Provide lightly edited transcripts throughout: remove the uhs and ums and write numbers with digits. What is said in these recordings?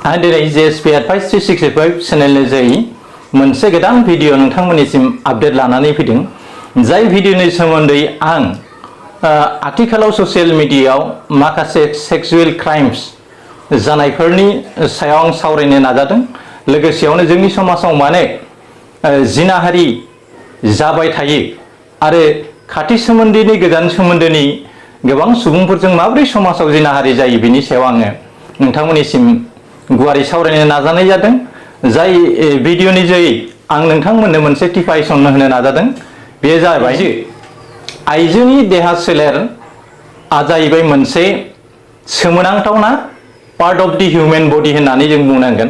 आं दिनै JSP Advice 365 चेनेलनि जोहै मोनसे गोदान भिडिअ नोंथांमोननिसिम आपडेट लानानै फैदों। जाय भिडिअनि सोमोन्दै आं आथिखालाव ससियेल मिडियायाव माखासे सेक्सुअल क्राइम्स जानायफोरनि सायाव आं सावरायनो नाजादों। लोगोसेयावनो जोंनि समाजाव माने जिनाहारि जाबाय थायो आरो खाथि सोमोन्दोनि गोजान सोमोन्दोनि गोबां सुबुंफोरजों माबोरै समाजाव जिनाहारि जायो बिनि सायाव आङो नोंथांमोननिसिम गुवारै सावरायनो नाजानाय जादों। जाय भिडिअनि जोहै आं नोंथांमोननो मोनसे टिपाइसन होनो नाजादों। बे जाबाय आइजोनि देहा सोलेरआ जाहैबाय मोनसे सोमोनांथावना पार्ट अफ दि हिउमेन बडि होननानै जों बुंनांगोन।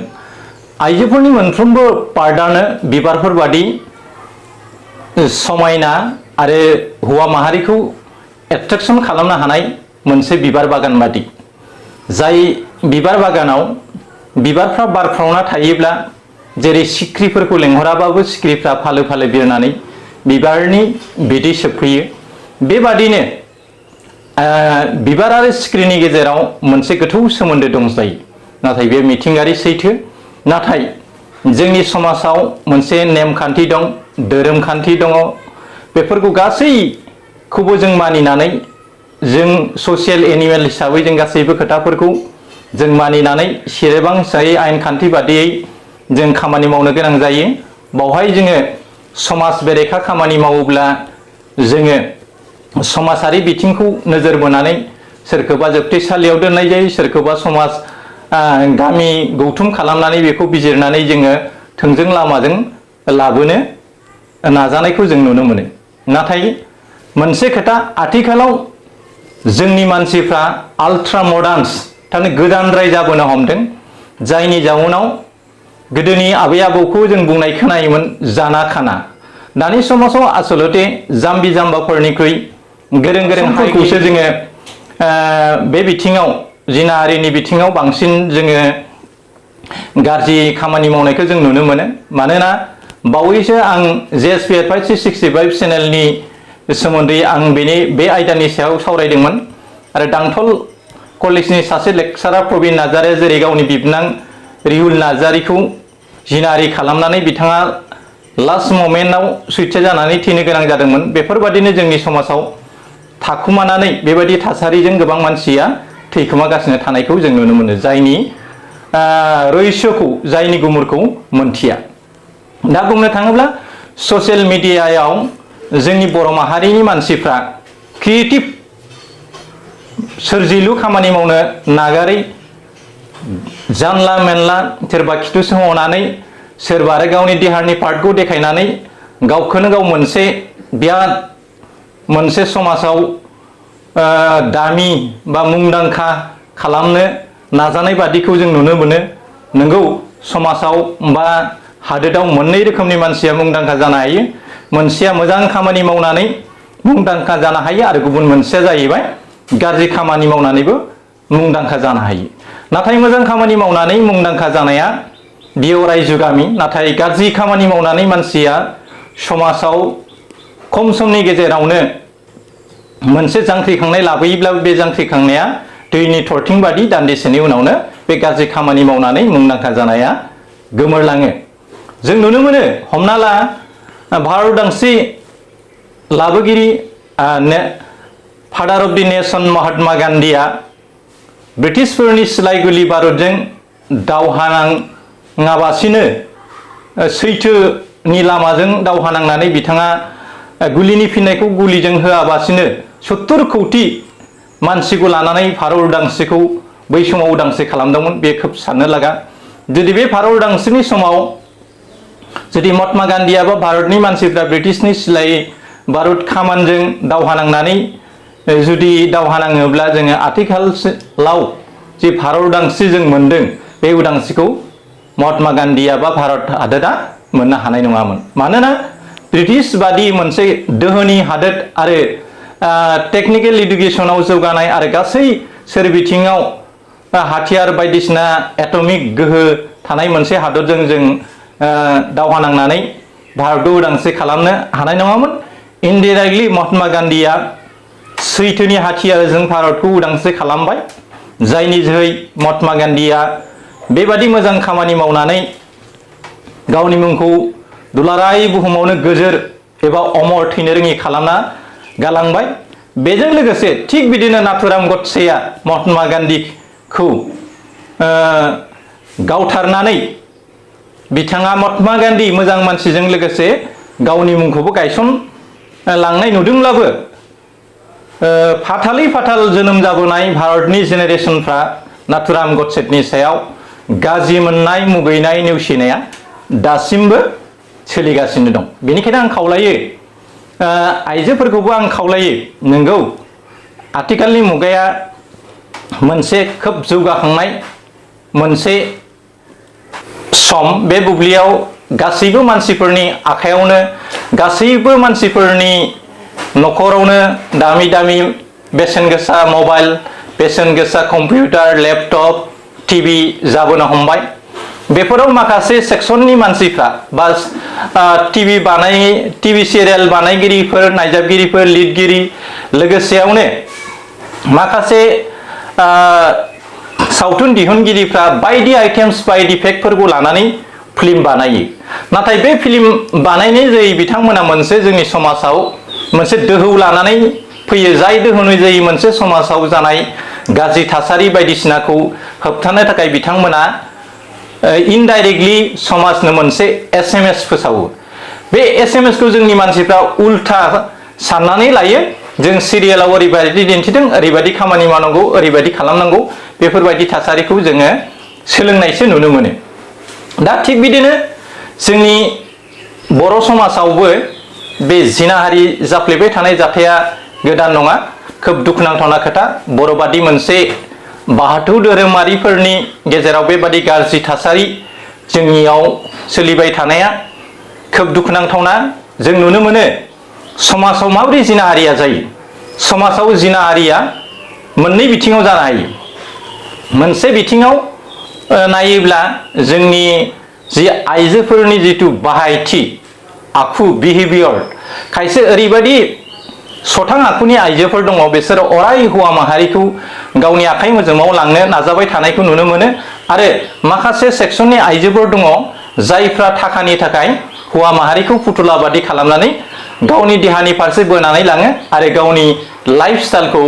आइजोफोरनि मोनफ्रोमबो पार्टआनो बिबारफोर बादि समायना आरो हौवा माहारिखौ एट्रेक्शन खालामनो हानाय मोनसे बिबार बागान बादि। जाय बिबार बागानाव बिबारफ्रा बारफ्रावना थायोब्ला जेरै सिख्रिफोरखौ लेंहराबाबो सिख्रिफ्रा फालो फालो बिरनानै बिबारनि बिदै सोबफैयो। बेबादिनो बिबार आरो सिख्रिनि गेजेराव मोनसे गोथौ सोमोन्दो दंजायो। नाथाय बे मिथिंगायारि सैथो। नाथाय जोंनि समाजाव मोनसे नेमखान्थि दं, धोरोम खान्थि दङ। बेफोरखौ गासैखौबो जों मानिनानै जों ससियेल एनिमेल हिसाबै जों गासैबो खोथाफोरखौ जों मानिनानै सेरेबां हिसाबै आयेन खान्थि बादियै जों खामानि मावनो गोनां जायो। बावहाय जोङो समाज बेरेखा खामानि मावोब्ला जोङो समाजारि बिथिंखौ नोजोर बोनानै सोरखौबा जोबथेसालियाव दोननाय जायो, सोरखौबा समाज गामि गौथुम खालामनानै बेखौ बिजिरनानै जोङो थोंजों लामाजों लाबोनो नाजानायखौ जों नुनो मोनो। नाथाय मोनसे खोथा, आथिखालाव जोंनि मानसिफ्रा आल्ट्रा मडार्नस थारमाने गोदानद्राय जाबोनो हमदों। जायनि जाउनाव गोदोनि आबै आबौखौ जों बुंनाय खोनायोमोन जाना खाना। दानि समाजाव आसलते जाम्बि जाम्बाफोरनिख्रुइ गोरों गोरोंफोरखौसो जोङो बे बिथिङाव जिनाहारिनि बिथिङाव बांसिन जोङो गाज्रि खामानि मावनायखौ जों नुनो मोनो। मानोना बावैसो आं JSP Advice 365 चेनेलनि सोमोन्दै आं बे आयदानि सायाव सावरायदोंमोन। आरो दांथल कलेजनि सासे लेक्सारार प्रबिन नार्जारिया जेरै गावनि बिबनां रिहुल नार्जारिखौ जिनाहारि खालामनानै बिथाङा लास्ट ममेन्टआव सुइसाइड जानानै थैनो गोनां जादोंमोन। बेफोरबादिनो जोंनि समाजाव थाखुमानानै बेबायदि थासारिजों गोबां मानसिया थैखोमागासिनो थानायखौ जों नुनो मोनो। जायनि रहस्यखौ, जायनि गुमुरखौ मोनथिया। दा बुंनो थाङोब्ला ससियेल मिडियायाव जोंनि बर' माहारिनि मानसिफ्रा क्रिएटिभ सोरजिलु खामानि मावनो नागारै जानला मेनला सोरबा खिथु सोमावनानै सोरबा आरो गावनि देहानि पार्टखौ देखायनानै गावखौनो गाव मोनसे समाजाव दामि बा मुंदांखा खालामनो नाजानाय बादिखौ जों नुनो मोनो। नंगौ, समाजाव बा हादोराव मोननै रोखोमनि मानसिया मुंदांखा जानो हायो। मोनसेया मोजां खामानि मावनानै मुंदांखा जानो हायो आरो गुबुन मोनसेया जाहैबाय गाज्रि खामानि मावनानैबो मुंदांखा जानो हायो। नाथाय मोजां खामानि मावनानै मुंदांखा जानाया बेयाव रायजो गामि। नाथाय गाज्रि खामानि मावनानै मानसिया समाजाव खम समनि गेजेरावनो मोनसे जांख्रिखांनाय लाबोयोब्लाबो बे जांख्रिखांनाया दैनि थरथिं बादि दान्दिसेनि उनावनो बे गाज्रि खामानि मावनानै मुंदांखा जानाया गोमोरलाङो। जों नुनो मोनो, हमना ला भारत उदांस्रि लाबोगिरि father of the nation Mahatma गान्धीया ब्रिटिशफोरनि सिलाय गुलि बारुदजों दावहा नाङाबासिनो सैथोनि लामाजों दावहा नांनानै बिथाङा गुलिनि फिननायखौ गुलिजों होआबासिनो 70 कौटि मानसिखौ लानानै भारत उदांस्रिखौ बै समाव उदांस्रि खालामदोंमोन। बे खोब साननो लागा। जुदि बे भारत उदांस्रिनि समाव जुदि महात्मा गान्धीया बा भारतनि मानसिफ्रा ब्रिटिशनि सिलाय बारुद खामानजों दावहा नांनानै जुदि दावहा नाङोब्ला जोङो आथिखालाव जे भारत उदांस्रि जों मोनदों, बे उदांस्रिखौ महात्मा गान्धीया बा भारत हादोरा मोननो हानाय नङामोन। मानोना ब्रिटिश बादि मोनसे दोहोनि हादोर आरो टेक्निकेल इडुकेसनाव जौगानाय आरो गासै सोरबिथिङाव हाथियार बायदिसिना एटमिक गोहो थानाय मोनसे हादरजों जों दावहा नांनानै भारतखौ उदांस्रि खालामनो हानाय नङामोन। इनडाइरेक्टलि महात्मा गान्धीया सैथोनि हाथियारजों भारतखौ उदांस्रि खालामबाय। जायनि जोहै महात्मा गान्धीया बेबादि मोजां खामानि मावनानै गावनि मुंखौ दुलाराय बुहुमावनो गोजोर एबा अमर थैनो रोङि खालामना गालांबाय। बेजों लोगोसे थिग बिदिनो नाथुराम गडसेया महात्मा गान्धीखौ गावथारनानै बिथाङा महात्मा गान्धी मोजां मानसिजों लोगोसे गावनि मुंखौबो गायसनलांनाय नुदोंब्लाबो फाथालै फाथाल जोनोम जाबोनाय भारतनि जेनेरेसनफ्रा नाथुराम गडसेनि सायाव गाज्रि मोननाय मुगैनाय नेवसिनाया दासिमबो सोलिगासिनो दं। बेनिखायनो आं खावलायो, आइजोफोरखौबो आं खावलायो, नंगौ आथिखालनि मुगाया मोनसे खोब जौगाखांनाय मोनसे सम। बे बुब्लियाव गासैबो मानसिफोरनि आखायावनो, गासैबो मानसिफोरनि न'खरावनो दामि दामि बेसेन गोसा मबाइल, बेसेन गोसा कम्पिउटार, लेपटप, टिभि जाबोनो हमबाय। बेफोराव माखासे सेक्सननि मानसिफ्रा बा टिभि सिरियाल बानायगिरिफोर, नायजाबगिरिफोर, लिरगिरि, लोगोसेयावनो माखासे सावथुन दिहुनगिरिफ्रा बायदि आइटेम्स, बायदि फेक्टफोरखौ लानानै फिल्म बानायो। नाथाय बे फिल्म बानायनाय जायै बिथांमोना मोनसे जोंनि समाजाव मोनसे दोहौ लानानै फैयो। जाय दोहौनि जायै मोनसे समाजाव जानाय गाज्रि थासारि बायदिसिनाखौ होबथानो थाखाय बिथांमोना इनडाइरेक्टलि समाजनो मोनसे SMS फोसावो। बे SMSखौ जोंनि मानसिफ्रा उल्था साननानै लायो। जों सिरियालाव ओरैबायदि दिन्थिदों, ओरैबायदि खामानि मावनांगौ, ओरैबायदि खालामनांगौ, बेफोरबायदि थासारिखौ जोङो सोलोंनायसो नुनो मोनो। दा थिग बिदिनो जोंनि बर' समाजावबो बे जिनाहारि जाफ्लेबाय थानाय जाथाया गोदान नङा। खोब दुखुनांथावना खोथा। बर'बादि मोनसे बाथौ धोरोमारिफोरनि गेजेराव बेबादि गाज्रि थासारि जोंनियाव सोलिबाय थानाया खोब दुखुनांथावना। जों नुनो मोनो समाजाव माबोरै जिनाहारिया जायो। समाजाव जिनाहारिया मोननै बिथिङाव जानो हायो। मोनसे बिथिङाव नायोब्ला जोंनि जि आइजोफोरनि जिथु बाहायथि, आखु, बिहेभियर, खायसे ओरैबायदि सथां आखुनि आइजोफोर दङ, बिसोरो अराय हौवा माहारिखौ गावनि आखाइ मोजोमाव लांनो नाजाबाय थानायखौ नुनो मोनो। आरो माखासे सेक्सननि आइजोफोर दङ जायफ्रा थाखानि थाखाय हौवा माहारिखौ फुथुला बादि खालामनानै गावनि देहानि फारसे बोनानै लाङो आरो गावनि लाइफ स्टाइलखौ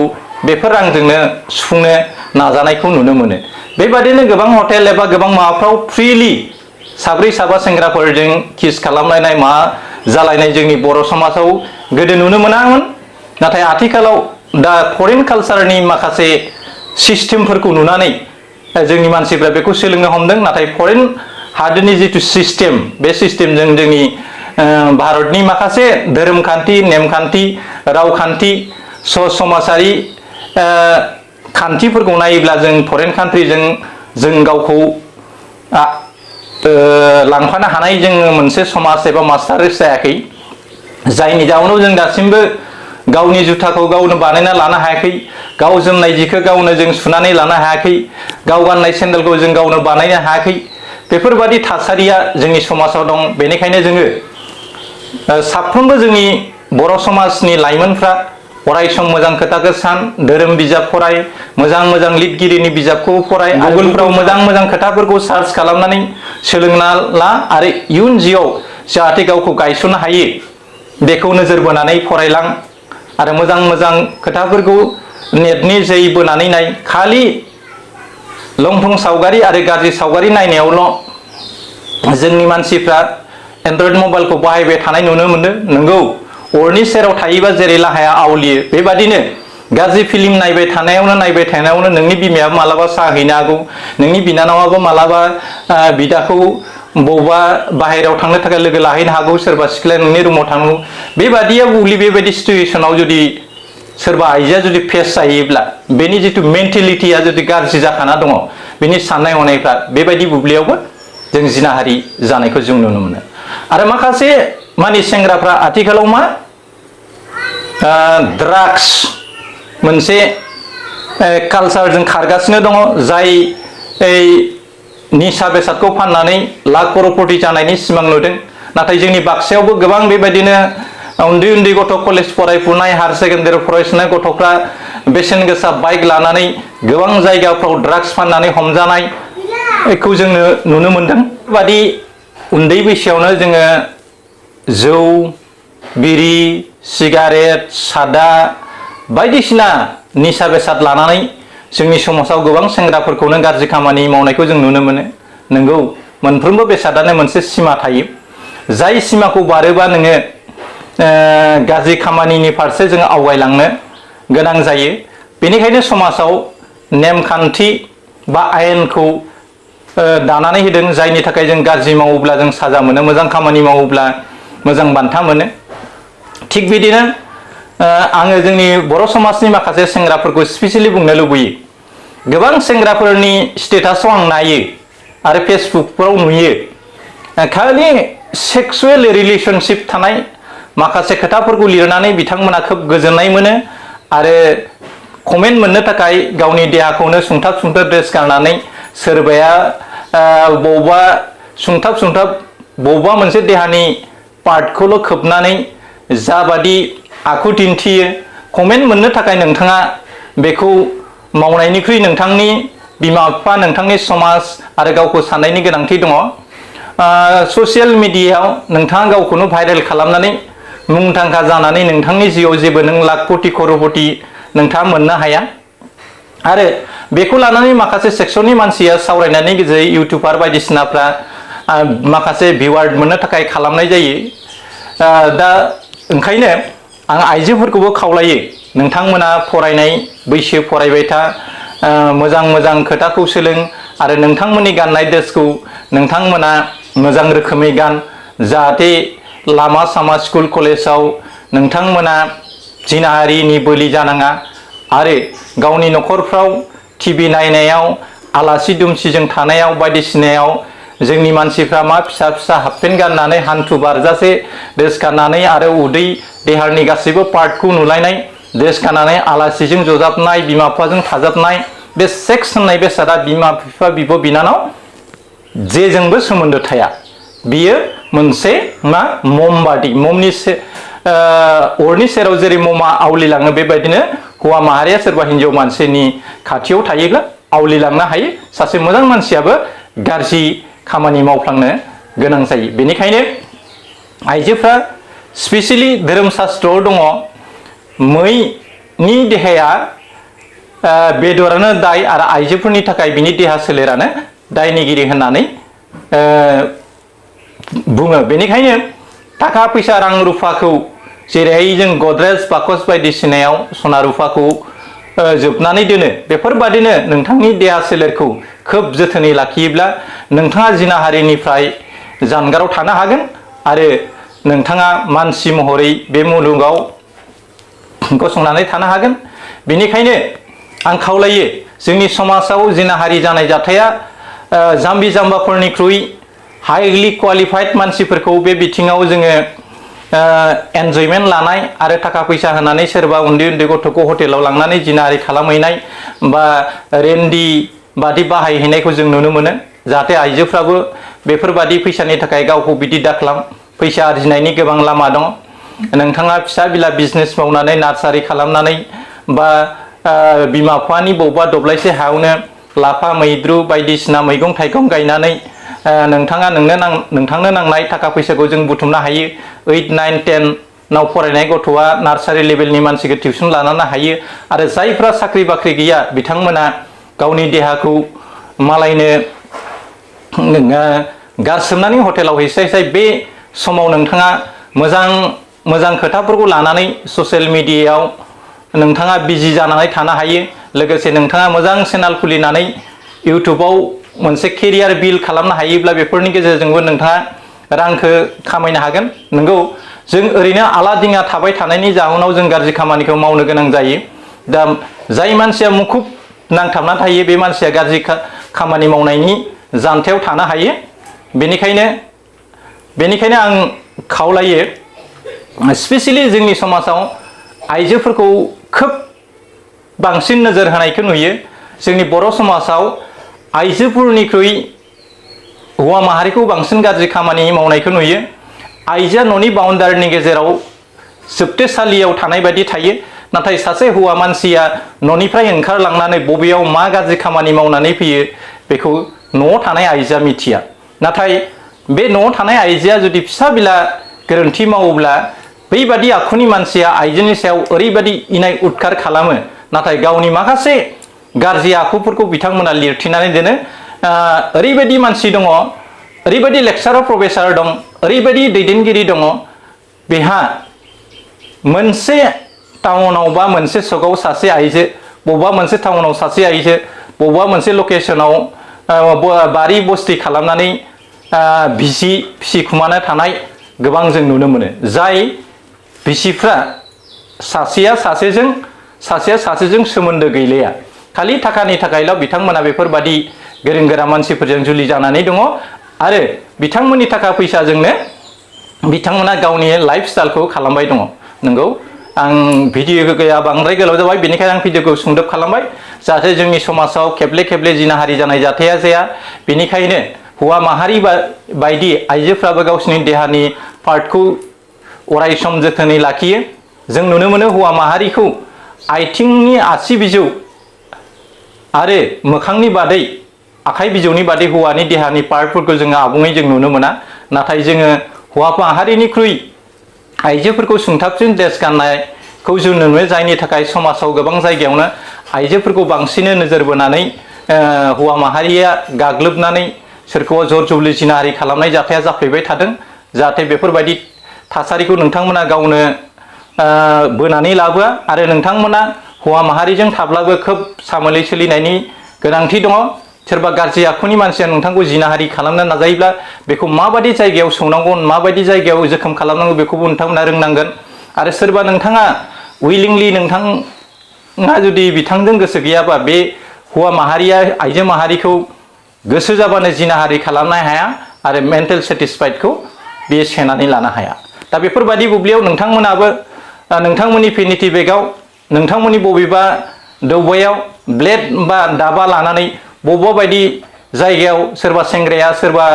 बेफोर रांजोंनो सुफुंनो नाजानायखौ नुनो मोनो। बेबादिनो गोबां हटेल एबा गोबां माबाफ्राव फ्रिलि साब्रै साबा सेंग्राफोरजों किस खालामलायनाय, मा जालायनाय जोंनि बर' समाजाव गोदो नुनो मोनामोन। नाथाय आथिखालाव दा फरेन कालचारनि माखासे सिस्टेमफोरखौ नुनानै जोंनि मानसिफ्रा बेखौ सोलोंनो हमदों। नाथाय फरेन हादोरनि जिथु सिस्टेम, बे सिस्टेमजों जोंनि भारतनि माखासे धोरोमखान्थि, नेमखान्थि, रावखान्थि, समाजारि खान्थिफोरखौ नायोब्ला जों फरेन कान्ट्रिजों जों गावखौ लांफानो हानाय जोङो मोनसे समाज एबा मास्टार जायाखै। जायनि जाउनाव जों दासिमबो गावनि जुथाखौ गावनो बानायना लानो हायाखै, गाव जोमनाय जिखौ गावनो जों सुनानै लानो हायाखै, गाव गाननाय सेन्देलखौ जों गावनो बानायनो हायाखै। बेफोरबादि थासारिया जोंनि समाजाव दं। बेनिखायनो जोङो साफ्रोमबो जोंनि बर' समाजनि लाइमोनफ्रा अरायसम मोजां खोथाखौ सान, धोरोम बिजाब फराय, मोजां मोजां लिरगिरिनि बिजाबखौ फराय, गुगोलफ्राव मोजां मोजां खोथाफोरखौ सार्च खालामनानै सोलोंना ला आरो इयुन जिउआव जाहाथे गावखौ गायसननो हायो बेखौ नोजोर बोनानै फरायलां आरो मोजां मोजां खोथाफोरखौ नेटनि जै बोनानै नाय। खालि लंथं सावगारि आरो गाज्रि सावगारि नायनायावल' जोंनि मानसिफ्रा एन्ड्रइड मबाइलखौ बाहायबाय थानाय नुनो मोनदों। नंगौ, अरनि सेराव थायोबा जेरै लाहाया आवलियो, बेबादिनो गाज्रि फिल्म नायबाय थानायावनो नोंनि बिमायाबो मालाबा साहा हैनो हागौ, नोंनि बिनानावाबो मालाबा बिदाखौ बबेबा बाहेरायाव थांनो थाखाय लोगो लाहैनो हागौ, सोरबा सिख्लाया नोंनि रुमाव थांगौ। बेबादिया बुब्लि बेबायदि सिचुवेसनाव जुदि सोरबा आइजोआ जुदि फेस जायोब्ला बेनि जिथु मेन्टेलिटिया जुदि गाज्रि जाखाना दङ, बेनि साननाय हनायफ्रा, बेबायदि बुब्लियावबो जों जिनाहारि जानायखौ जों नुनो मोनो। आरो माखासे मानि सेंग्राफ्रा आथिखालाव मा ड्राग्स मोनसे कालचारजों खारगासिनो दङ, जाय निसा बेसादखौ फाननानै लाख कर'रपति जानायनि सिमां नुदों। नाथाय जोंनि बाक्सायावबो गोबां बेबायदिनो उन्दै उन्दै गथ', कलेज फरायफुनाय, हायार सेकेन्डारि फरायफुनाय गथ'फ्रा बेसेन गोसा बाइक लानानै गोबां जायगाफ्राव ड्राग्स फाननानै हमजानाय, खौ जोङो नुनो मोनदों। बादि उन्दै बैसोआवनो जोङो जौ, बिरि, सिगारेट, सादा बायदिसिना निसा बेसाद लानानै जोंनि समाजाव गोबां सेंग्राफोरखौनो गाज्रि खामानि मावनायखौ जों नुनो मोनो। नंगौ, मोनफ्रोमबो बेसादानो मोनसे सिमा थायो। जाय सिमाखौ बारोबा नोङो गाज्रि खामानिनि फारसे जोङो आवगायलांनो गोनां जायो। बेनिखायनो समाजाव नेमखान्थि बा आयेनखौ दानानै होदों, जायनि थाखाय जों गाज्रि मावोब्ला जों साजा मोनो, मोजां खामानि मावोब्ला मोजां बान्था मोनो। थिग बिदिनो आङो जोंनि बर' समाजनि माखासे सेंग्राफोरखौ स्पेसियेलि बुंनो लुबैयो। गोबां सेंग्राफोरनि स्टेटासाव आं नायो आरो फेसबुकफोराव नुयो, खालि सेक्सुवेल रिलेशनशिप थानाय माखासे खोथाफोरखौ लिरनानै बिथांमोना खोब गोजोननाय मोनो आरो कमेन्ट मोननो थाखाय गावनि देहाखौनो सुंथाब सुंथाब ड्रेस गाननानै सोरबाया बबावबा सुंथाब सुंथाब बबावबा मोनसे देहानि पार्टखौल' खोबनानै जाबादि आखु दिन्थियो, कमेन्ट मोननो थाखाय नोंथाङा बेखौ मावनायनिख्रुइ नोंथांनि बिमा बिफा, नोंथांनि समाज आरो गावखौ साननायनि गोनांथि दङ। ससियेल मिडियायाव नोंथाङा गावखौनो भाइरेल खालामनानै मुंदांखा जानानै नोंथांनि जिउआव जेबो नों लाख कोटि कर'रपति नोंथाङा मोननो हाया। आरो बेखौ लानानै माखासे सेक्सननि मानसिया सावरायनायनि गेजेरै इउटुबार बायदिसिनाफ्रा माखासे भिवार मोननो थाखाय खालामनाय जायो। दा ओंखायनो आं आइजोफोरखौबो खावलायो, नोंथांमोना फरायनाय बैसो फरायबाय था, मोजां मोजां खोथाखौ सोलों आरो नोंथांमोननि गाननाय ड्रेसखौ नोंथांमोना मोजां रोखोमै गान, जाहाथे लामा सामा स्कुल कलेजाव नोंथांमोना जिनाहारिनि बोलि जानाङा आरो गावनि न'खरफ्राव टिभि नायनायाव, आलासि दुमसिजों थानायाव बायदिसिनायाव जोंनि मानसिफ्रा मा फिसा फिसा हाफपेन्ट गाननानै हान्थु बारजासे ड्रेस गाननानै आरो उदै देहानि गासैबो पार्टखौ नुलायनाय ड्रेस गाननानै आलासिजों जजाबनाय, बिमा बिफाजों थाजाबनाय, बे सेक्स होननाय बेसादा बिमा बिफा, बिब' बिनानाव जेजोंबो सोमोन्दो थाया। बियो मोनसे मा ममबादि, ममनि अरनि सेराव जेरै ममा आवलिलाङो, बेबायदिनो हौवा माहारिया सोरबा हिन्जाव मानसिनि खाथियाव थायोब्ला आवलिलांनो हायो। सासे मोजां मानसियाबो गाज्रि खामानि मावफ्लांनो गोनां जायो। बेनिखायनो आइजोफ्रा स्पेसियेलि धोरोम शास्त्रआव दङ, मैनि देहाया बेदरानो दाय आरो आइजोफोरनि थाखाय बिनि देहा सोलेरानो दायनिगिरि होननानै बुङो। बेनिखायनो थाखा फैसा रां रुफाखौ जेरैहाय जों गद्रेज बाकस बायदिसिनायाव सना रुफाखौ जोबनानै दोनो, बेफोरबादिनो नोंथांनि देहा सोलेरखौ खोब जोथोनै लाखियोब्ला नोंथाङा जिनाहारिनिफ्राय जानगाराव थानो हागोन आरो नोंथाङा मानसि महरै बे मुलुगाव गसंनानै थानो हागोन। बेनिखायनो आं खावलायो, जोंनि समाजाव जिनाहारि जानाय जाथाया जाम्बि जाम्बाफोरनिख्रुइ हाइलि क्वालिफाइड मानसिफोरखौ बे बिथिङाव जोङो एन्जयमेन्ट लानाय आरो थाखा फैसा होनानै सोरबा उन्दै उन्दै गथ'खौ हटेलाव लांनानै जिनाहारि खालामहैनाय बा रेन्डि बादि बाहायहैनायखौ जों नुनो मोनो। जाहाथे आइजोफ्राबो बेफोरबादि फैसानि थाखाय गावखौ बिदि दाखालाम, फैसा आरजिनायनि गोबां लामा दं। नोंथाङा फिसा बिला बिजनेस मावनानै, नार्सारि खालामनानै बा बिमा बिफानि बबेबा दब्लायसे हायावनो लाफा मैद्रु बायदिसिना मैगं थाइगं गायनानै नोंथाङा नोंथांनो नांनाय थाखा फैसाखौ जों बुथुमनो हायो। 8, 9, 10 नाव फरायनाय गथ'आ नार्सारि लेभेलनि मानसिखौ टिउसन लानो हायो आरो जायफ्रा साख्रि बाख्रि गैया बिथांमोना गावनि देहाखौ मालायनो गारसोमनानै हटेलाव हैस्लायस्लाय बे समाव नोंथाङा मोजां खोथाफोरखौ लानानै ससियेल मिडियायाव नोंथाङा बिजि जानानै थानो हायो। लोगोसे नोंथाङा मोजां चेनेल खुलिनानै इउटुबाव मोनसे केरियार बिल्ड खालामनो हायोब्ला बेफोरनि गेजेरजोंबो नोंथाङा रांखौ खामायनो हागोन। नंगौ, जों ओरैनो आला दिङा थाबाय थानायनि जाहोनाव जों गाज्रि खामानिखौ मावनो गोनां जायो। दा जाय मानसिया मुखुब नांथाबना थायो बे मानसिया गाज्रि खामानि मावनायनि जानथायाव थानो हायो। बेनिखायनो आं खावलायो, स्पेसियेलि जोंनि समाजाव आइजोफोरखौ खोब बांसिन नोजोर होनायखौ नुयो। जोंनि बर' समाजाव आइजोफोरनिख्रुइ हौवा माहारिखौ बांसिन गाज्रि खामानि मावनायखौ नुयो। आइजोआ न'नि बाउन्डारिनि गेजेराव जोबथेसालियाव थानाय बायदि थायो, नाथाय सासे हौवा मानसिया न'निफ्राय ओंखारलांनानै बबेयाव मा गाज्रि खामानि मावनानै फैयो बेखौ न'आव थानाय आइजोआ मिथिया। नाथाय बे न'आव थानाय आइजोआ जुदि फिसा बिला गोरोन्थि मावोब्ला बैबादि आखुनि मानसिया आइजोनि सायाव ओरैबादि इनाय उदखार खालामो, नाथाय गावनि माखासे गाज्रि आखुफोरखौ बिथांमोना लिरथिनानै दोनो। ओरैबायदि मानसि दङ, ओरैबायदि लेक्सारार प्रफेसार दं, ओरैबायदि दैदेनगिरि दङ, बेहा मोनसे टाउनाव बा मोनसे सकआव सासे आइजो, बबेबा मोनसे टाउनाव सासे आइजो, बबेबा मोनसे लकेसनाव बारि बस्ति खालामनानै बिसि फिसिखुमाना थानाय गोबां जों नुनो मोनो। जाय बिसिफ्रा सासेया सासेजों सोमोन्दो गैलाया, खालि थाखानि थाखायल' बिथांमोना बेफोरबादि गोरों गोरा मानसिफोरजों जुलि जानानै दङ आरो बिथांमोननि थाखा फैसाजोंनो बिथांमोना गावनि लाइफ स्टाइलखौ खालामबाय दङ। नंगौ, आं भिडिअ गैया, बांद्राय गोलाव जाबाय, बेनिखायनो आं भिडिअखौ सुंदब खालामबाय जाहाथे जोंनि समाजाव खेबले खेबले जिनाहारि जानाय जाथाया जाया। बेनिखायनो हौवा माहारि बायदि आइजोफ्राबो गावसिनि देहानि पार्टखौ अराय सम जोथोनै लाखियो। जों नुनो मोनो हौवा माहारिखौ आथिंनि आसि बिजौ आरो मोखांनि बादै, आखाइ बिजौनि बादै हौवानि देहानि पार्टफोरखौ जोङो आबुङै जों नुनो मोना। नाथाय जोङो हौवा माहारिनिख्रुइ आइजोफोरखौ सुंथाबसिन ड्रेस गाननायखौ जों नुनो मोनो, जायनि थाखाय समाजाव गोबां जायगायावनो आइजोफोरखौ बांसिनै नोजोर बोनानै हौवा माहारिया गाग्लोबनानै सोरखौबा जर जुबलि जिनाहारि खालामनाय जाथाया जाफ्लेबाय थादों। जाहाथे बेफोरबायदि थासारिखौ नोंथांमोना गावनो बोनानै लाबोआ आरो नोंथांमोना हौवा माहारिजों थाब्लाबो खोब सामोलै सोलिनायनि गोनांथि दङ। सोरबा गाज्रि आखुनि मानसिया नोंथांखौ जिनाहारि खालामनो नाजायोब्ला बेखौ माबायदि जायगायाव संनांगौ, माबायदि जायगायाव जोखोम खालामनांगौ बेखौबो नोंथांमोना रोंनांगोन। आरो सोरबा नोंथाङा उइलिंलि नोंथाङा जुदि बिथांजों गोसो गैयाबा बे हौवा माहारिया आइजो माहारिखौ गोसो जाबानो जिनाहारि खालामनो हाया आरो मेन्टेल सेटिसफाइडखौ बे सेनानै लानो हाया। दा बेफोरबायदि बुब्लियाव नोंथांमोनाबो नोंथांमोननि फेनिटि बेगाव, नोंथांमोननि बबेबा दौबायाव ब्लेड बा दाबा लानानै बबेबा बायदि जायगायाव सोरबा सेंग्राया, सोरबा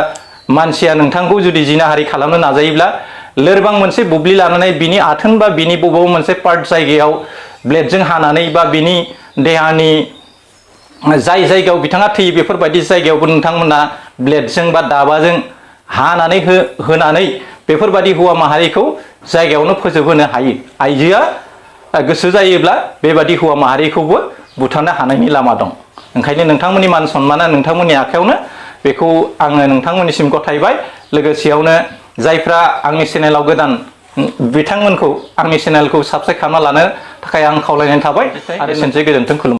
मानसिया नोंथांखौ जुदि जिनाहारि खालामनो नाजायोब्ला लोरबां मोनसे बुब्लि लानानै बिनि आथोन बा बिनि बबेबा मोनसे पार्ट जायगायाव ब्लेडजों हानानै बा बिनि देहानि जाय जायगायाव बिथाङा थैयो बेफोरबायदि जायगायावबो नोंथांमोना ब्लेडजों बा दाबाजों हानानै होनानै बेफोरबायदि हौवा माहारिखौ जायगायावनो फोजोबहोनो हायो। आइजोआ गोसो जायोब्ला बेबादि हौवा माहारिखौबो बुथारनो हानायनि लामा दं। ओंखायनो नोंथांमोननि मान सन्माना नोंथांमोननि आखायावनो, बेखौ आङो नोंथांमोननिसिम गथायबाय। लोगोसेयावनो जायफ्रा आंनि चेनेलाव गोदान, बिथांमोनखौ आंनि चेनेलखौ साबस्क्राइब खालामना लानो थाखाय आं खावलायनाय थाबाय। आरो एसेनोसै, गोजोन्थों, खुलुमबाय।